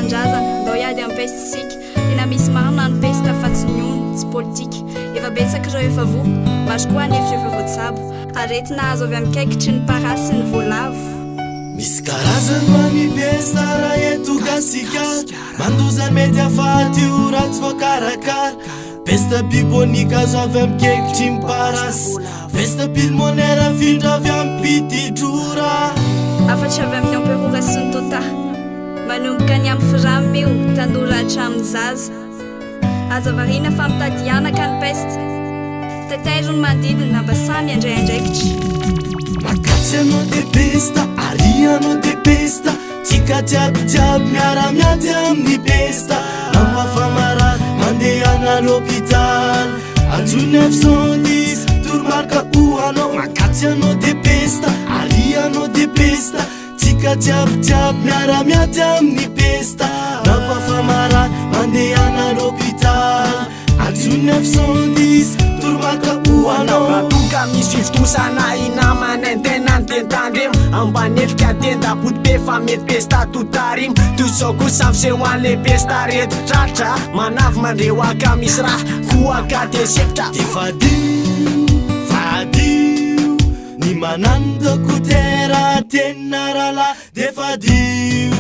fanatanjazana ndao iady amin'ny pestisika tena misy marina ny pesta fa tsy nyony tsy politika efa betsaka ireo efa vo maro koa anefitra efa voatsabo aretina azo avy amin'ny kaikitry ny parasy sy ny voalavo misy karazany mani pesta raha eto gasika mandozany mety afaty io raha tsy voakarakara pesta bibonika azo avy amin'ny kaikitry ny parasy pesta pulmonaire afindra avy amin'ny pitidrora afatry avy amin'ny emperora sy ny tota manomboka ny amin'ny firamio tanora hatramin'ny zaza aza varina fa mitadianaka ny pesta tetaizony mandidina mba samy andray andraikitra makatsy anao de pesta ary anao de pesta tsika jiabyjiaby miara-miady amin'ny pesta amafamarary mandehana l'hôpital ajony 910 toromarika o anao makatsy anao de pesta ary anao de pesta tsika jiabyjiaby miara-miady amin'ny pesta amafamarary mandehana l'hôpital ajony 910 toromarika o anao matoka misy fivitosana inamanantena ny tentandremo ambanetrika tendapody be fa mety pesta totarimo tozao kosa amsehoan'le pesta reto tratra manavy mandrehoaka misy raha koaka de sepitra de vadio ny manano dokotera tenina rala de vadio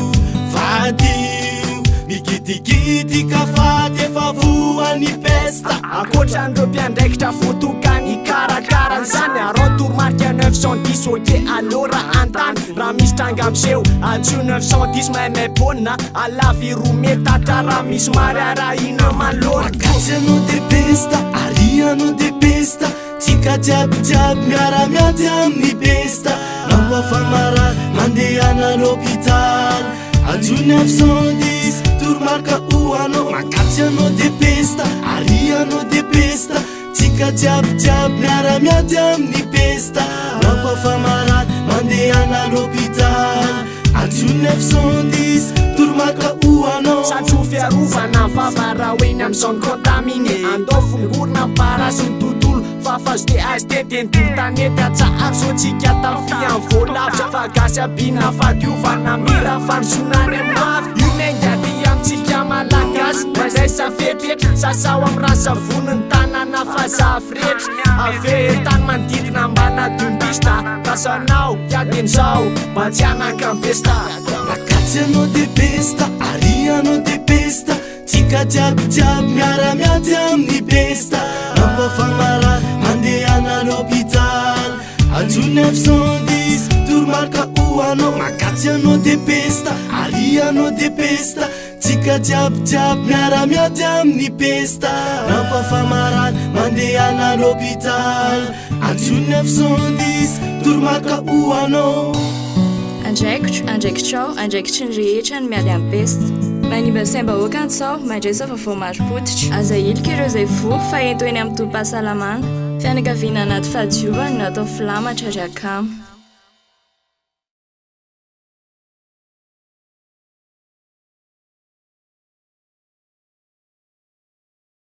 migidigity kafaty efa voany pesta akoatran'ireo mpiandraikitra fotokany karakaran zany arao toromarika 910 oke alora antany raha misy tranga amseho ajo 910 maimaiponina alavy rometatra raha misy mariarahina malora makatsy anao de pesta ary anao de pesta tsika jiabyjiaby miara-miady amin'ny pesta mampafamarary mandehana l'hôpital ajo 910 toromarika o anao makatsy anao de pesta ary anao de pesta tsika jiabyjiaby miara-miady amin'ny pesta mampafamarary mandehana l'hôpital ajo 910 toromarika o anao satro fiarovana vavara hoeny am'izany contamine andao fongorona parasy ny tontolo fafazo de azy teteny tortanety atsahary sotsika tafiany voalavitra fa gasy abina fadiovana mira fanosonany aminavy io maingaty amitsika malagasy mazay safetrretra sasao amin'ny rasavoniny tanana fazafy rehetra avetany manodidina mbana dombista kasanao iadenzao mba tsy anaka pesta makatsy anao de pesta ary anao de pesta tsika jiabyjiaby miara-miady amin'ny pesta mampafamarary mandehana l'hôpital ajo 910 toromarika o anao makatsy anao de pesta ary anao de pesta tsika jiabyjiaby miara-miady amin'ny pesta mampafamarary mandehana l'hôpital ajo 910 toromarika o anao andraikitrao andraikitry ny rehetra ny miady amin'ny pesta manimba saim-bahoaka antsao mandraisa fa vao maro-potitra aza ilika ireo izay vo fa ento eny amin'ny tompahsalamana fianakaviana anaty fahadiovany no atao filamatra ry akamo